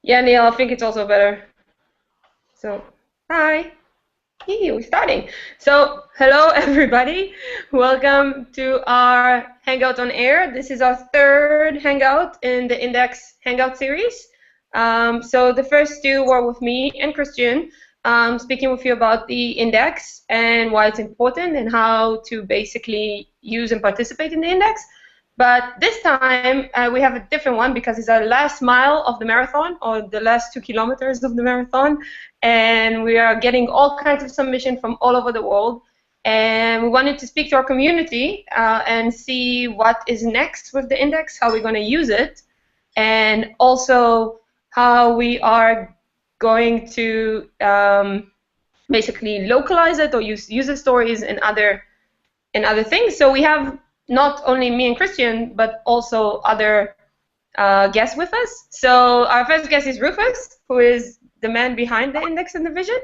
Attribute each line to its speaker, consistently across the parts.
Speaker 1: Yeah, Neil, I think it's also better. So, hi. Yee, we're starting. So, hello everybody. Welcome to our Hangout on Air. This is our third Hangout in the Index Hangout series. So the first two were with me and Christian, speaking with you about the index and why it's important and how to basically use and participate in the index. But this time we have a different one because it's our last mile of the marathon, or the last 2 kilometers of the marathon, and we are getting all kinds of submission from all over the world. And we wanted to speak to our community and see what is next with the index, how we're going to use it, and also how we are going to basically localize it or use user stories and other things. So we have not only me and Christian, but also other guests with us. So our first guest is Rufus, who is the man behind the index and the vision.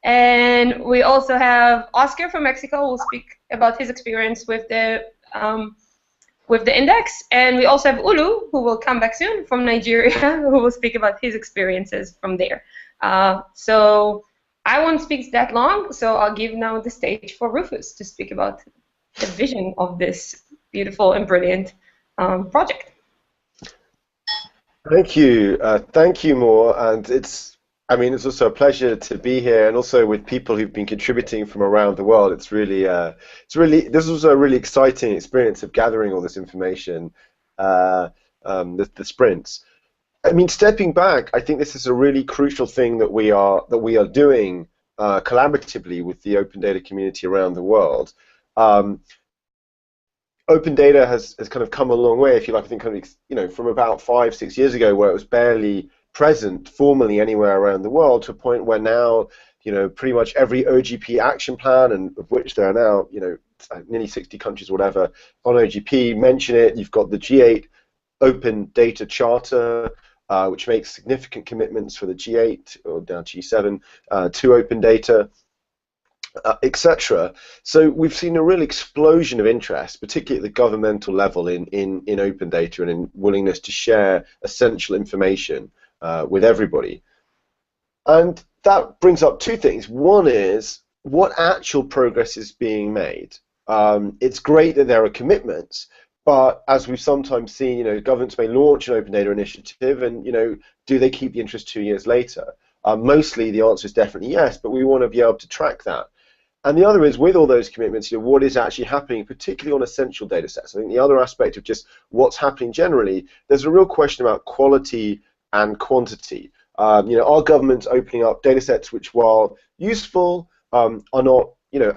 Speaker 1: And we also have Oscar from Mexico, who will speak about his experience with the index. And we also have Ulu, who will come back soon from Nigeria, who will speak about his experiences from there. So I won't speak that long, so I'll give now the stage for Rufus to speak about the vision of this beautiful and brilliant project.
Speaker 2: Thank you, Mor. And it's also a pleasure to be here, and also with people who've been contributing from around the world. This was a really exciting experience of gathering all this information, the sprints. I mean, stepping back, I think this is a really crucial thing that we are doing collaboratively with the open data community around the world. Open data has kind of come a long way, if you like. I think from about 5-6 years ago, where it was barely present formally anywhere around the world, to a point where now, pretty much every OGP action plan, and of which there are now, nearly 60 countries or whatever on OGP, mention it. You've got the G8 Open Data Charter, which makes significant commitments for the G8 or now G7 to open data, etc. So we've seen a real explosion of interest, particularly at the governmental level, in open data and in willingness to share essential information with everybody. And that brings up two things. One is, what actual progress is being made? It's great that there are commitments, but as we've sometimes seen, governments may launch an open data initiative, and do they keep the interest 2 years later? Mostly the answer is definitely yes, but we want to be able to track that. And the other is, with all those commitments, what is actually happening, particularly on essential data sets. I think the other aspect of just what's happening generally, there's a real question about quality and quantity. Are governments opening up data sets which, while useful, are not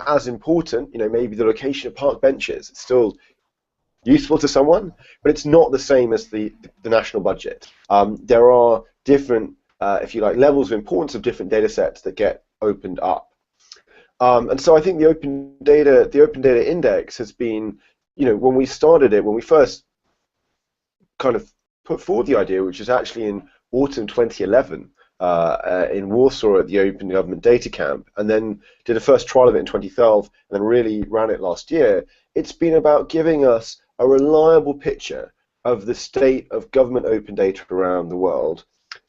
Speaker 2: as important? Maybe the location of park benches, it's still useful to someone, but it's not the same as the national budget. There are different, if you like, levels of importance of different data sets that get opened up. And so I think the Open Data Index has been, when we started it, when we first kind of put forward the idea, which was actually in autumn 2011 in Warsaw at the Open Government Data Camp, and then did a first trial of it in 2012, and then really ran it last year. It's been about giving us a reliable picture of the state of government open data around the world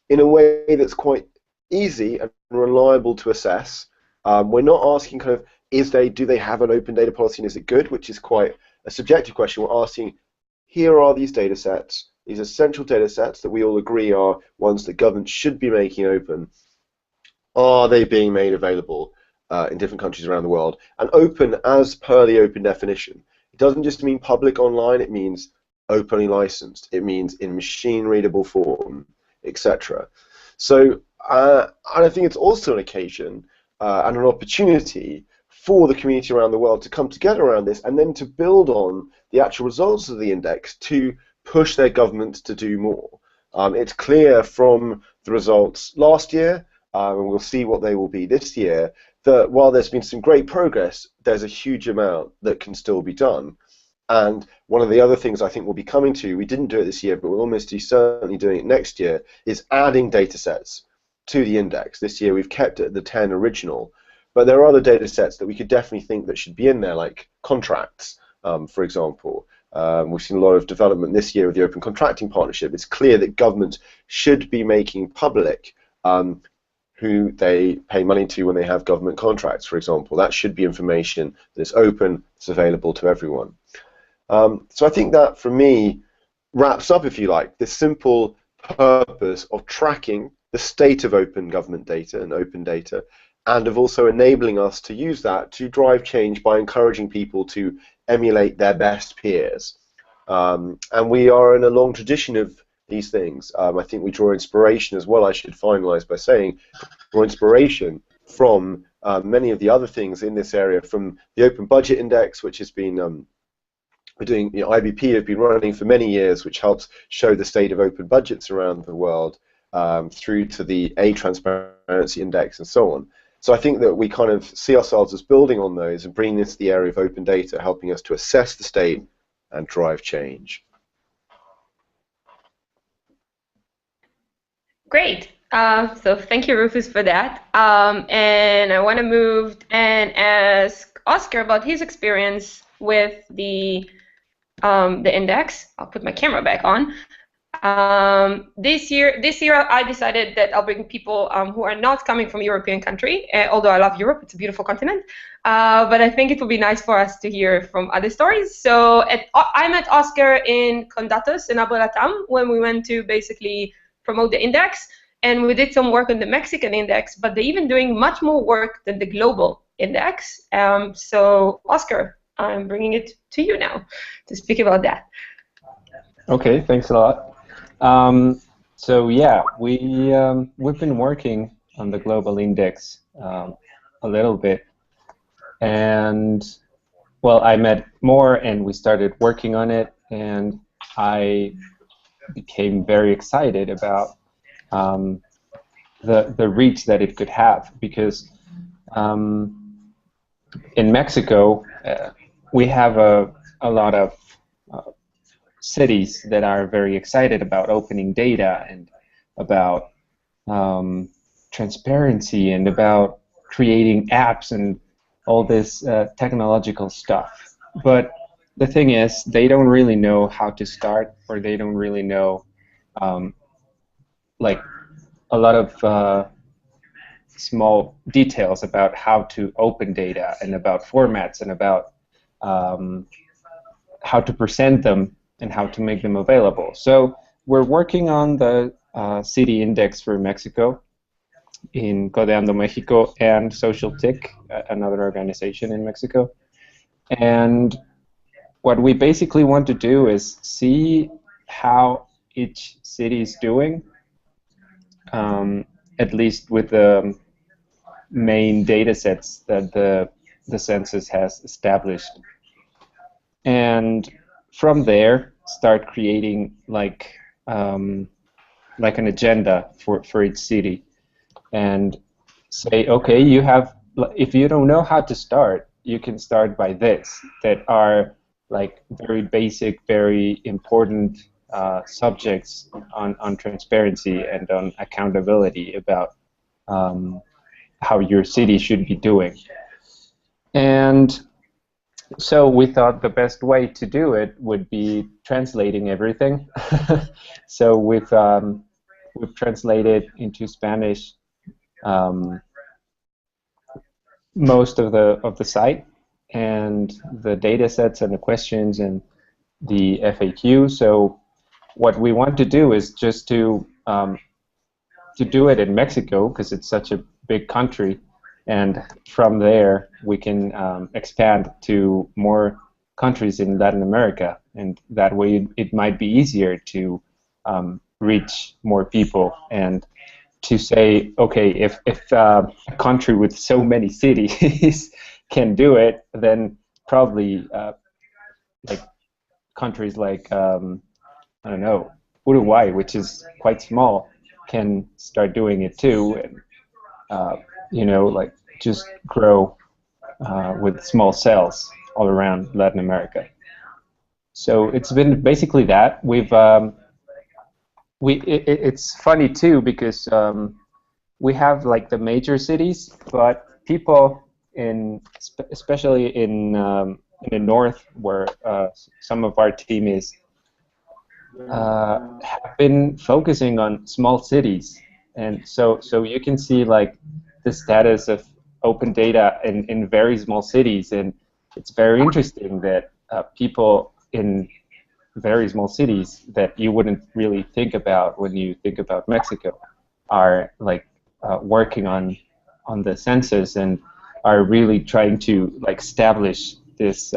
Speaker 2: in a way that's quite easy and reliable to assess. We're not asking kind of, do they have an open data policy and is it good, which is quite a subjective question. We're asking, here are these data sets, these essential data sets that we all agree are ones that governments should be making open. Are they being made available in different countries around the world? And open as per the open definition. It doesn't just mean public online, it means openly licensed. It means in machine-readable form, etc. So, and I think it's also an occasion and an opportunity for the community around the world to come together around this, and then to build on the actual results of the index to push their governments to do more. It's clear from the results last year, and we'll see what they will be this year, that while there's been some great progress, there's a huge amount that can still be done. And one of the other things I think we'll be coming to, we didn't do it this year, but we'll almost be certainly doing it next year, is adding data sets to the index. This year we've kept it at the 10 original, but there are other data sets that we could definitely think that should be in there, like contracts, for example, We've seen a lot of development this year with the Open Contracting Partnership. It's clear that government should be making public who they pay money to when they have government contracts, for example. That should be information that is open, it's available to everyone. So I think that, for me, wraps up, if you like, the simple purpose of tracking the state of open government data and open data, and of also enabling us to use that to drive change by encouraging people to emulate their best peers. And we are in a long tradition of these things. I think we draw inspiration as well. I should finalize by saying, draw inspiration from many of the other things in this area, from the Open Budget Index, which has been we're doing, IBP have been running for many years, which helps show the state of open budgets around the world, through to the Transparency Index and so on. So I think that we kind of see ourselves as building on those and bringing this to the area of open data, helping us to assess the state and drive change.
Speaker 1: Great. So thank you, Rufus, for that. And I want to move and ask Oscar about his experience with the index. I'll put my camera back on. This year I decided that I'll bring people who are not coming from a European country, although I love Europe, it's a beautiful continent, but I think it would be nice for us to hear from other stories. So I met Oscar in Condatos in Abu Latam when we went to basically promote the index, and we did some work on the Mexican index, but they're even doing much more work than the global index. So Oscar, I'm bringing it to you now to speak about that.
Speaker 3: Okay, thanks a lot. So yeah, we've been working on the global index a little bit, and well, I met Mor and we started working on it, and I became very excited about the reach that it could have, because in Mexico we have a lot of cities that are very excited about opening data and about transparency and about creating apps and all this technological stuff. But the thing is, they don't really know how to start, or they don't really know like a lot of small details about how to open data and about formats and about how to present them and how to make them available. So we're working on the city index for Mexico in Codeando Mexico and Social TIC, another organization in Mexico. And what we basically want to do is see how each city is doing, at least with the main data sets that the census has established. And from there, start creating like an agenda for each city, and say, okay, you have, if you don't know how to start, you can start by this, that are like very basic, very important subjects on transparency and on accountability about how your city should be doing. And so we thought the best way to do it would be translating everything. So we've translated into Spanish most of the site and the data sets and the questions and the FAQ. So what we want to do is just to do it in Mexico, because it's such a big country, and from there we can expand to more countries in Latin America, and that way it might be easier to reach more people, and to say, okay, if a country with so many cities can do it, then probably like countries like I don't know, Uruguay, which is quite small, can start doing it too, and you know, like just grow with small cells all around Latin America. So it's been basically that. It's funny too, because we have like the major cities, but people especially in the north, where some of our team is, have been focusing on small cities, and so you can see like the status of open data in very small cities, and it's very interesting that people in very small cities that you wouldn't really think about when you think about Mexico are like working on the census and are really trying to like establish this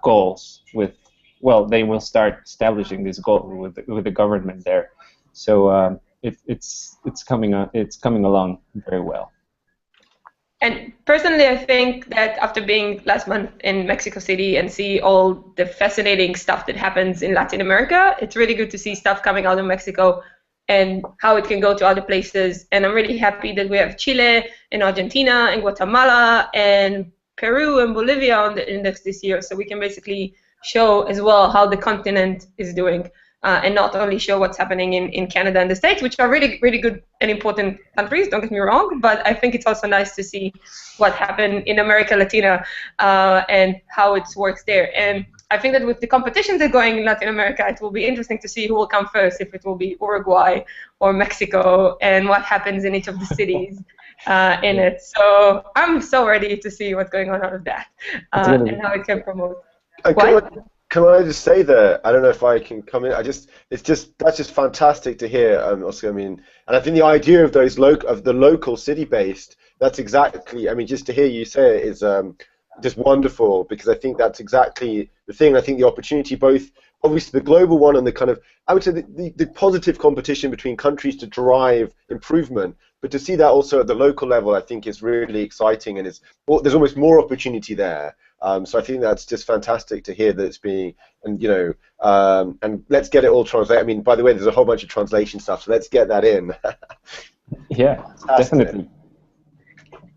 Speaker 3: goals with, well, they will start establishing this goal with the government there. So it's coming along very well.
Speaker 1: And personally, I think that after being last month in Mexico City and see all the fascinating stuff that happens in Latin America, it's really good to see stuff coming out of Mexico and how it can go to other places. And I'm really happy that we have Chile and Argentina and Guatemala and Peru and Bolivia on the index this year, so we can basically show as well how the continent is doing. And not only show what's happening in Canada and the States, which are really, really good and important countries, don't get me wrong, but I think it's also nice to see what happened in America Latina and how it works there. And I think that with the competitions that are going in Latin America, it will be interesting to see who will come first, if it will be Uruguay or Mexico, and what happens in each of the cities in it. So I'm so ready to see what's going on out of that and how it can promote.
Speaker 2: Can I just say that I don't know if I can come in. That's just fantastic to hear, Oscar. I mean, and I think the idea of those the local city-based. That's exactly. I mean, just to hear you say it is just wonderful, because I think that's exactly the thing. I think the opportunity, both obviously the global one and the kind of, I would say the positive competition between countries to drive improvement, but to see that also at the local level, I think is really exciting, and there's almost more opportunity there. So I think that's just fantastic to hear that it's being, and and let's get it all translated. I mean, by the way, there's a whole bunch of translation stuff, so let's get that in.
Speaker 3: Yeah, definitely.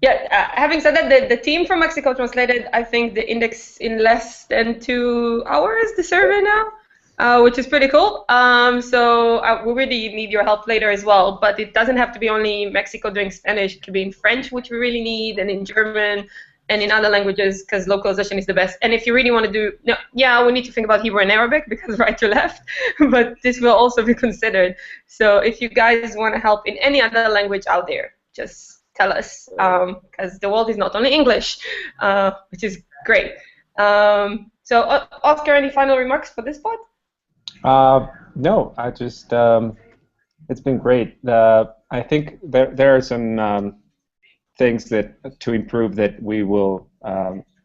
Speaker 1: Yeah, having said that, the team from Mexico translated, I think, the index in less than 2 hours, the survey now, which is pretty cool. So we really need your help later as well, but it doesn't have to be only Mexico doing Spanish. It could be in French, which we really need, and in German, and in other languages, because localization is the best. And if you really want to do, we need to think about Hebrew and Arabic, because right to left, but this will also be considered. So if you guys want to help in any other language out there, just tell us, because the world is not only English, which is great. So Oscar, any final remarks for this part?
Speaker 3: No, I just, it's been great. I think there are some things that to improve that we will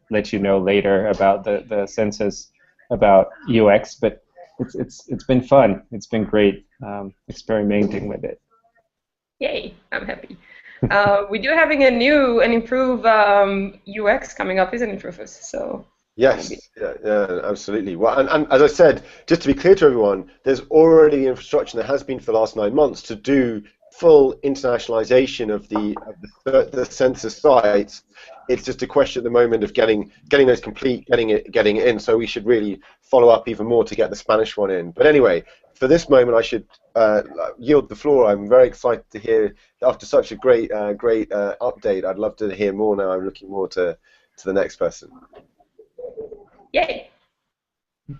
Speaker 3: let you know later about the census, about UX, but it's been fun. It's been great experimenting with it.
Speaker 1: Yay, I'm happy. We do having a new and improved UX coming up, isn't it, Rufus? So
Speaker 2: yes, yeah, absolutely. Well, and as I said, just to be clear to everyone, there's already the infrastructure that has been for the last 9 months to do full internationalization of the census sites. It's just a question at the moment of getting those complete, getting it in. So we should really follow up even more to get the Spanish one in. But anyway, for this moment, I should yield the floor. I'm very excited to hear, after such a great update. I'd love to hear more now. I'm looking more to the next person.
Speaker 1: Yay!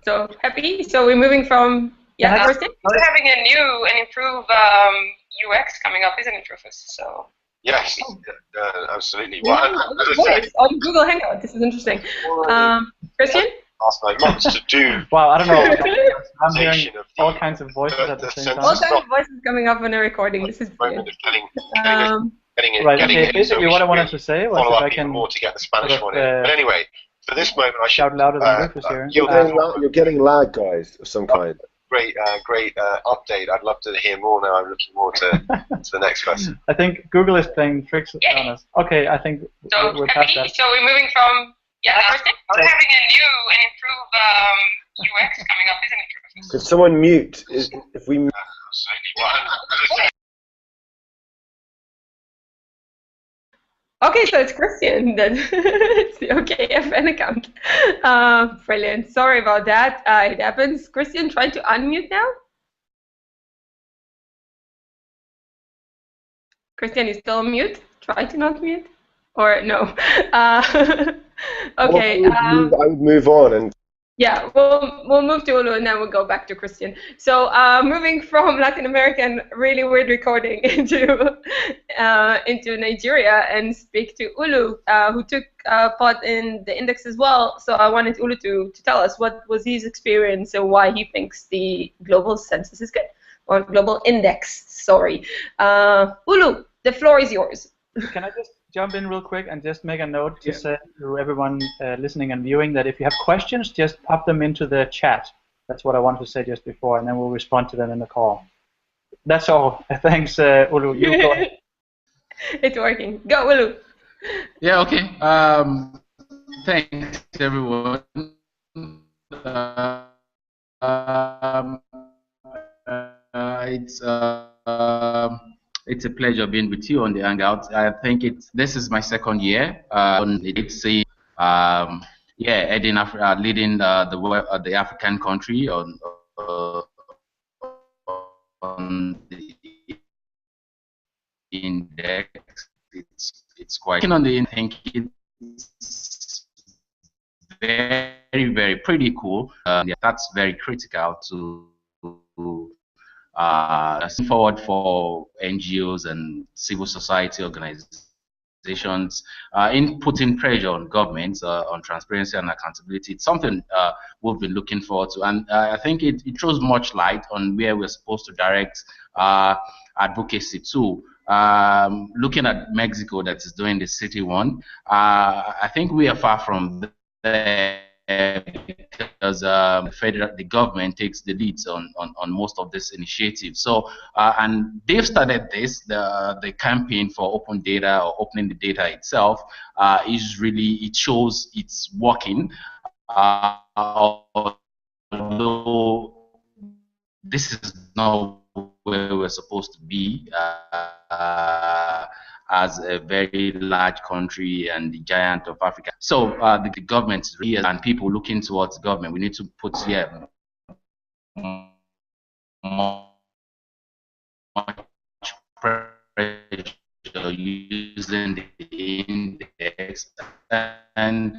Speaker 1: So happy. So we're moving from we're having a new and improved UX coming up, isn't it, Rufus? So
Speaker 2: yes, absolutely.
Speaker 1: Well, on Google Hangout. This is interesting. Christian?
Speaker 2: Last 9 months to do.
Speaker 4: Wow, I don't know. I'm hearing all kinds of voices at the same time.
Speaker 1: All kinds of voices coming up on the recording. This is brilliant.
Speaker 4: Basically, what I wanted to say was if I can
Speaker 2: more to get the Spanish one in. But anyway, for this moment, I should
Speaker 4: shout louder than Rufus here.
Speaker 2: You're getting lag, guys, of some kind. Great update. I'd love to hear more now. I'm looking more to the next person.
Speaker 4: I think Google is playing tricks on us. Okay, I think we're past that.
Speaker 1: So we're moving from we're having a new and improved UX coming up, isn't it?
Speaker 2: Could someone mute? If we mute.
Speaker 1: Okay, so it's Christian then. It's the OKFN account. Brilliant. Sorry about that. It happens. Christian, try to unmute now. Christian, you still on mute? Try to not mute. Or no.
Speaker 2: Well,
Speaker 1: Okay.
Speaker 2: I would move on and
Speaker 1: Yeah, we'll move to Ulu and then we'll go back to Christian. So moving from Latin American really weird recording into Nigeria and speak to Ulu, who took part in the index as well. So I wanted Ulu to tell us what was his experience and why he thinks the global census is good, or global index. Sorry, Ulu, the floor is yours.
Speaker 4: Can I just jump in real quick and just make a note to
Speaker 2: Yeah.
Speaker 4: say to everyone listening and viewing that if you have questions, just pop them into the chat. That's what I wanted to say just before, and then we'll respond to them in the call. That's all. Thanks, Ulu. You go ahead.
Speaker 1: It's working. Go, Ulu.
Speaker 5: Yeah, okay. Thanks, everyone. Um, it's it's a pleasure being with you on the Hangout. I think this is my second year on the yeah, leading the African country on the index. It's quite on the. I think it's very pretty cool. Yeah, that's very critical to forward for NGOs and civil society organizations in putting pressure on governments on transparency and accountability. It's something we've been looking forward to, and I think it throws much light on where we're supposed to direct advocacy to. Looking at Mexico, that is doing the city one, I think we are far from there because the government takes the leads on most of this initiative. So and they've started the campaign for open data or opening the data itself is really, it shows it's working. Although this is not where we're supposed to be as a very large country and the giant of Africa. So the government is really, and people looking towards the government, we need to put much pressure using the index. And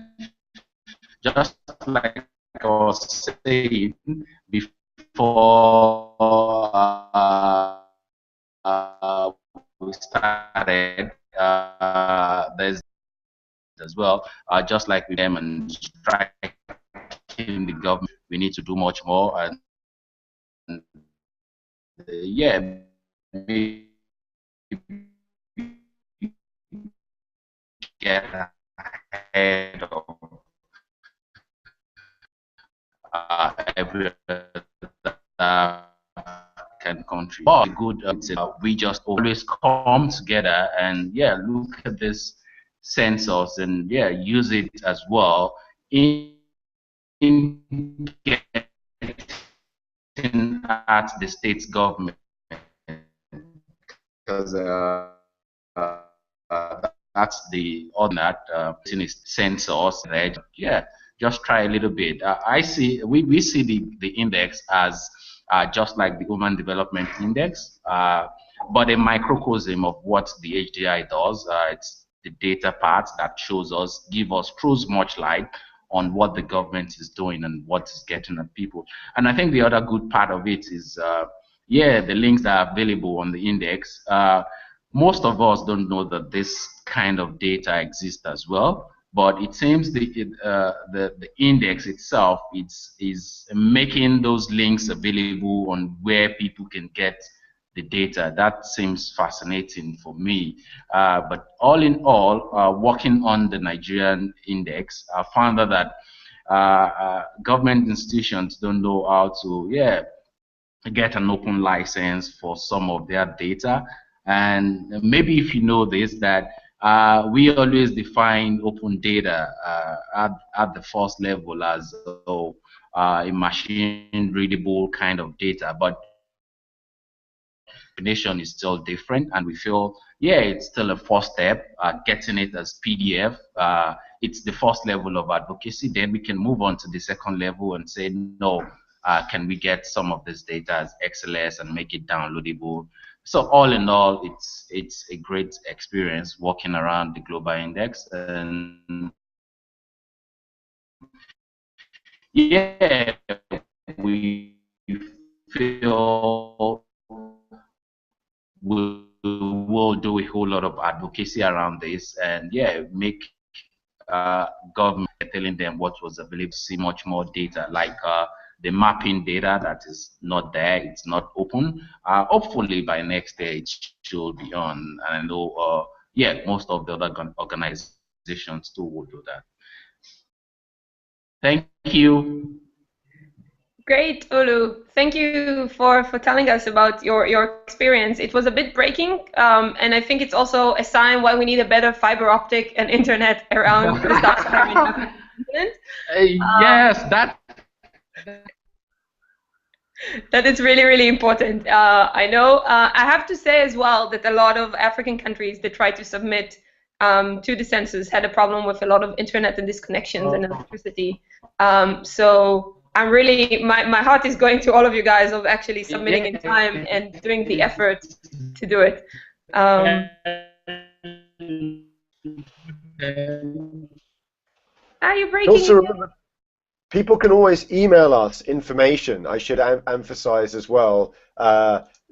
Speaker 5: just like I was saying before we started, there's as well, just like with them and striking the government, we need to do much more. And yeah, get ahead of every other country. But good, we just always come together and look at this census and use it as well in getting at the state government, because that's the other that census. Just try a little bit. We see the index as just like the Human Development Index, but a microcosm of what the HDI does. It's the data part that throws much light on what the government is doing and what is getting at people. And I think the other good part of it is, the links that are available on the index. Most of us don't know that this kind of data exists as well. But it seems the index itself is making those links available on where people can get the data. That seems fascinating for me. But all in all, working on the Nigerian index, I found that government institutions don't know how to get an open license for some of their data. And maybe if you know this, that we always define open data at the first level as a machine readable kind of data, but definition is still different, and we feel it's still a first step. Getting it as PDF, it's the first level of advocacy. Then we can move on to the second level and say, no, can we get some of this data as XLS and make it downloadable? So all in all, it's a great experience walking around the global index, and yeah, we feel we will do a whole lot of advocacy around this, and yeah, make government telling them what was available, see much more data, like the mapping data that is not there, it's not open. Hopefully by next year it should be on, and I know, yeah, most of the other organizations too will do that. Thank you.
Speaker 1: Great, Olu. Thank you for telling us about your experience. It was a bit breaking, and I think it's also a sign why we need a better fiber optic and internet around the sub-Saharan continent.
Speaker 5: Yes,
Speaker 1: That is really, really important. I know. I have to say as well that a lot of African countries that try to submit to the census had a problem with a lot of internet and disconnections and electricity. So I'm really, my heart is going to all of you guys of actually submitting in time and doing the effort to do it. Are you breaking?
Speaker 2: Also, remember, people can always email us information. I should emphasize as well.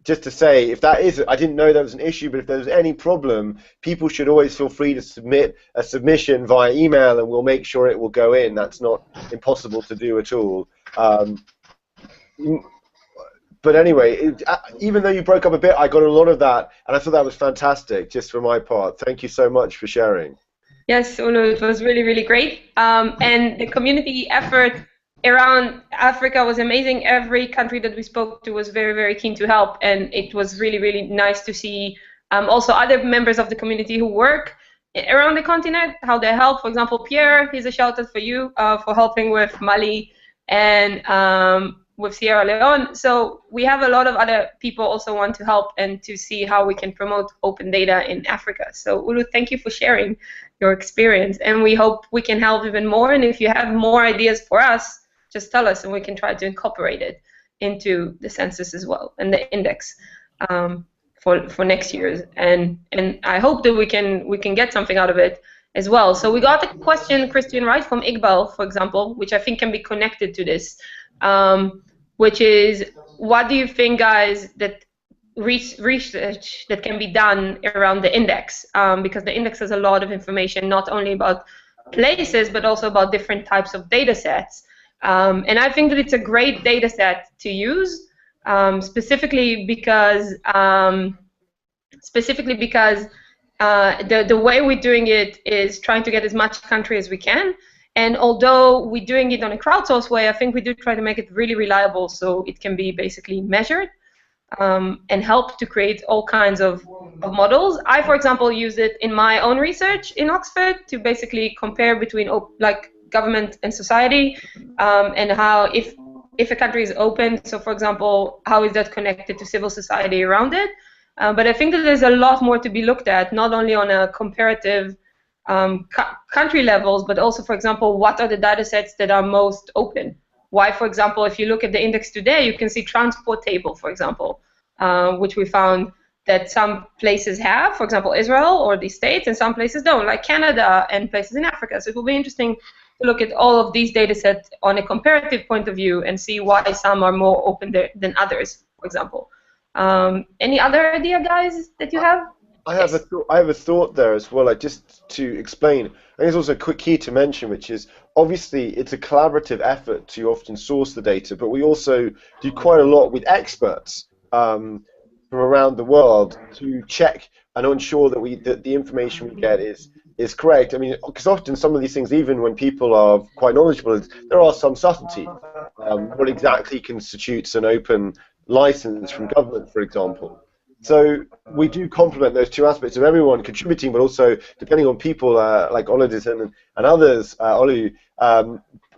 Speaker 2: Just to say, if that is, I didn't know that was an issue, but if there's any problem, people should always feel free to submit a submission via email, and we'll make sure it will go in. That's not impossible to do at all. But anyway, even though you broke up a bit, I got a lot of that, and I thought that was fantastic, just for my part. Thank you so much for sharing.
Speaker 1: Yes, Olu, it was really, really great. And the community effort around Africa was amazing. Every country that we spoke to was very, very keen to help, and it was really, really nice to see also other members of the community who work around the continent, how they help. For example, Pierre, here's a shout out for you for helping with Mali and with Sierra Leone. So we have a lot of other people also want to help and to see how we can promote open data in Africa. So Olu, thank you for sharing your experience, and we hope we can help even more. And if you have more ideas for us, just tell us and we can try to incorporate it into the census as well and the index for next year's. And I hope that we can get something out of it as well. So we got a question, Christian, right, from Iqbal, for example, which I think can be connected to this, which is, what do you think, guys, that research that can be done around the index, because the index has a lot of information, not only about places, but also about different types of data sets. And I think that it's a great data set to use, specifically because the way we're doing it is trying to get as much country as we can. And although we're doing it on a crowdsourced way, I think we do try to make it really reliable so it can be basically measured and help to create all kinds of models. I, for example, use it in my own research in Oxford to basically compare between like government and society, and how if a country is open, so for example, how is that connected to civil society around it? But I think that there's a lot more to be looked at, not only on a comparative country levels, but also, for example, what are the data sets that are most open? Why, for example, if you look at the index today, you can see transport table, for example, which we found that some places have, for example, Israel or the States, and some places don't, like Canada and places in Africa. So it will be interesting to look at all of these data sets on a comparative point of view and see why some are more open than others, for example. Any other idea, guys, that you have?
Speaker 2: I have a thought there as well. Just to explain, I think there's also a quick key to mention, which is obviously it's a collaborative effort to often source the data, but we also do quite a lot with experts from around the world to check and ensure that the information we get is correct. I mean, because often some of these things, even when people are quite knowledgeable, there are some subtleties. What exactly constitutes an open license from government, for example? So we do complement those two aspects of everyone contributing, but also depending on people like Oludis and others, Olu,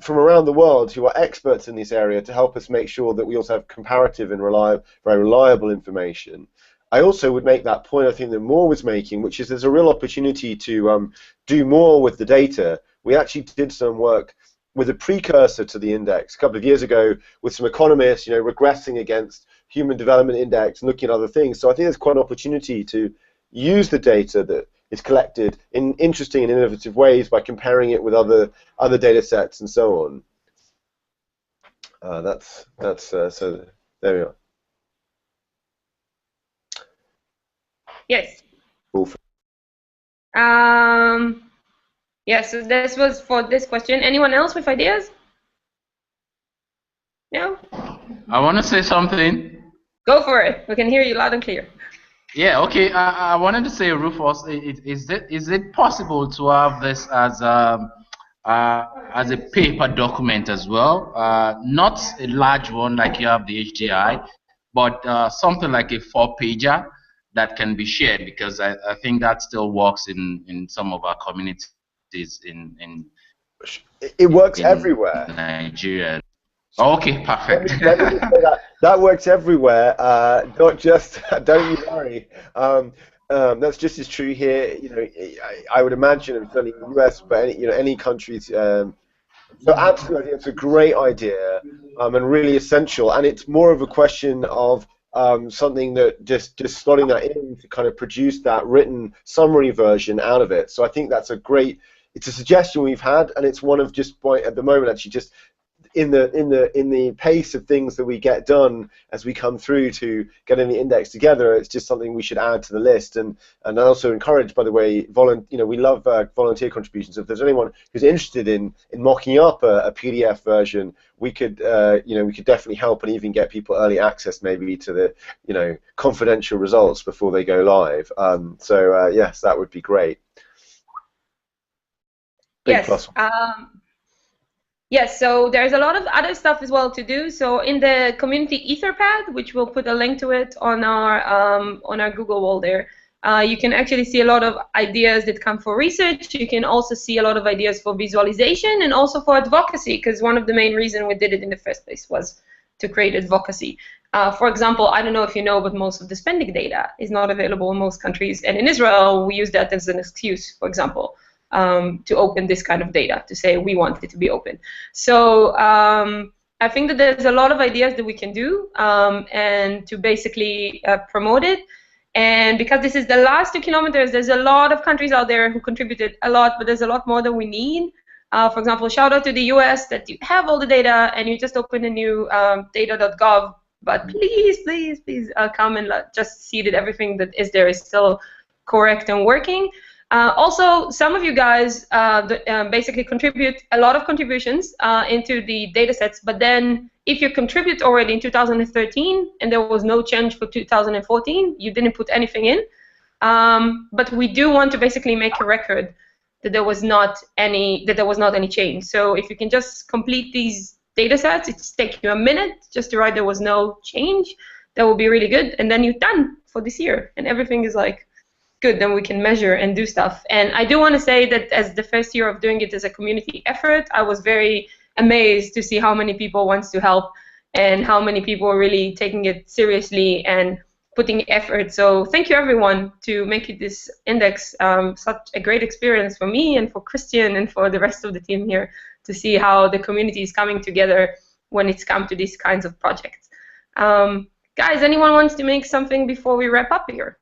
Speaker 2: from around the world who are experts in this area to help us make sure that we also have comparative and very reliable information. I also would make that point, I think, that Mor was making, which is there's a real opportunity to do more with the data. We actually did some work with a precursor to the index a couple of years ago with some economists, regressing against Human Development Index and looking at other things. So I think there's quite an opportunity to use the data that is collected in interesting and innovative ways by comparing it with other data sets and so on. So there we are.
Speaker 1: Yes.
Speaker 2: Cool.
Speaker 1: Yes, so this was for this question. Anyone else with ideas? No?
Speaker 5: I want to say something.
Speaker 1: Go for it. We can hear you loud and clear.
Speaker 5: Yeah, okay. I wanted to say, Rufus, is it possible to have this as a paper document as well? Not a large one like you have the HDI, but something like a 4-pager that can be shared, because I think that still works in some of our communities in
Speaker 2: It works everywhere.
Speaker 5: Nigeria. Okay, perfect.
Speaker 2: Let me just say that works everywhere, not just. Don't you worry. That's just as true here. You know, I would imagine, and certainly in the US, but any countries. So absolutely, it's a great idea, and really essential. And it's more of a question of something that just slotting that in to kind of produce that written summary version out of it. So I think that's a great. It's a suggestion we've had, and it's one of just at the moment actually just. In the pace of things that we get done as we come through to getting the index together, it's just something we should add to the list. And I also encourage, by the way, we love volunteer contributions. If there's anyone who's interested in mocking up a PDF version, we could definitely help and even get people early access maybe to the confidential results before they go live. Yes, that would be great. Big plus.
Speaker 1: Yes, so there's a lot of other stuff as well to do. So in the community Etherpad, which we'll put a link to it on our Google wall there, you can actually see a lot of ideas that come for research. You can also see a lot of ideas for visualization and also for advocacy, because one of the main reasons we did it in the first place was to create advocacy. For example, I don't know if you know, but most of the spending data is not available in most countries. And in Israel, we use that as an excuse, for example. To open this kind of data, to say we want it to be open. So I think that there's a lot of ideas that we can do and to basically promote it. And because this is the last 2 kilometers, there's a lot of countries out there who contributed a lot, but there's a lot more that we need. For example, shout out to the US that you have all the data and you just open a new data.gov, but please come and just see that everything that is there is still correct and working. Also, some of you guys basically contribute a lot of contributions into the data sets, but then if you contribute already in 2013 and there was no change for 2014, you didn't put anything in. But we do want to basically make a record that there was not any change. So if you can just complete these data sets, it's take you a minute just to write there was no change. That will be really good, and then you're done for this year, and everything is like good, then we can measure and do stuff. And I do want to say that as the first year of doing it as a community effort, I was very amazed to see how many people wants to help and how many people are really taking it seriously and putting effort. So thank you everyone to make it this index such a great experience for me and for Christian and for the rest of the team here to see how the community is coming together when it's come to these kinds of projects. Guys, anyone wants to make something before we wrap up here?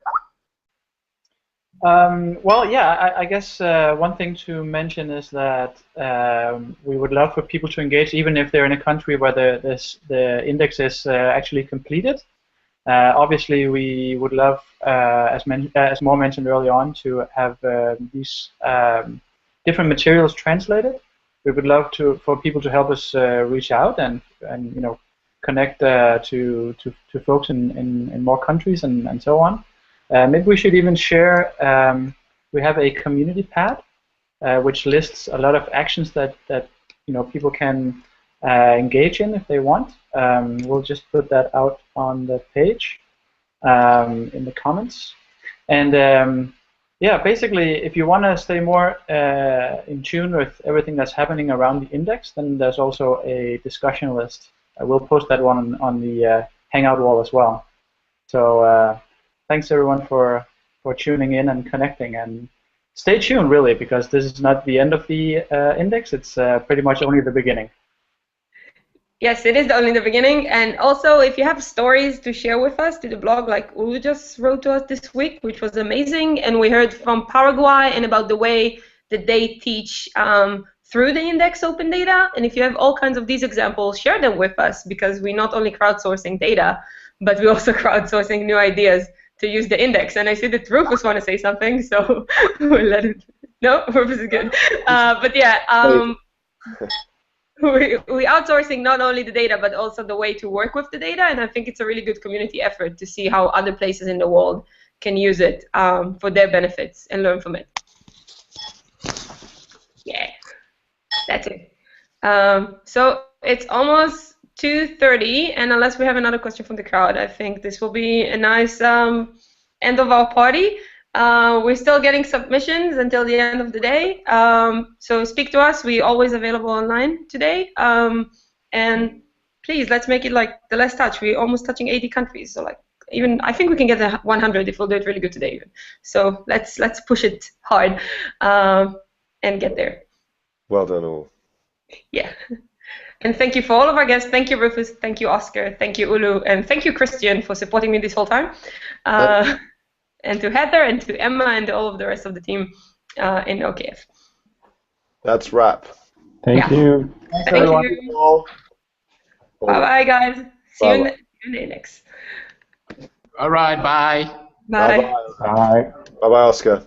Speaker 4: Well, yeah, I guess one thing to mention is that we would love for people to engage, even if they're in a country where the index is actually completed. Obviously, we would love, as Mor mentioned early on, to have these different materials translated. We would love for people to help us reach out and connect to folks in more countries and so on. Maybe we should even share, we have a community pad which lists a lot of actions that people can engage in if they want. We'll just put that out on the page in the comments. And yeah, basically, if you want to stay more in tune with everything that's happening around the index, then there's also a discussion list. We'll post that one on the Hangout wall as well. So thanks everyone for tuning in and connecting, and stay tuned really, because this is not the end of the index. It's pretty much only the beginning.
Speaker 1: Yes, it is only the beginning. And also, if you have stories to share with us to the blog, like Ulu just wrote to us this week, which was amazing, and we heard from Paraguay and about the way that they teach through the index open data. And if you have all kinds of these examples, share them with us, because we're not only crowdsourcing data, but we're also crowdsourcing new ideas to use the index. And I see that Rufus want to say something, so we'll let him. No, Rufus is good. But yeah, we're outsourcing not only the data, but also the way to work with the data. And I think it's a really good community effort to see how other places in the world can use it for their benefits and learn from it. Yeah, that's it. So it's almost 2:30, and unless we have another question from the crowd, I think this will be a nice end of our party. We're still getting submissions until the end of the day, so speak to us. We're always available online today, and please, let's make it like the last touch. We're almost touching 80 countries, so like even I think we can get to 100 if we'll do it really good today even. So let's push it hard and get there.
Speaker 2: Well done all.
Speaker 1: Yeah. And thank you for all of our guests. Thank you, Rufus. Thank you, Oscar. Thank you, Ulu. And thank you, Christian, for supporting me this whole time. And to Heather and to Emma and to all of the rest of the team in OKF.
Speaker 2: That's wrap.
Speaker 3: Thank you.
Speaker 1: Thank you. Bye-bye, guys. See you in the next.
Speaker 5: All right, bye.
Speaker 1: Bye.
Speaker 2: Bye-bye.
Speaker 3: Bye.
Speaker 2: Bye-bye, Oscar.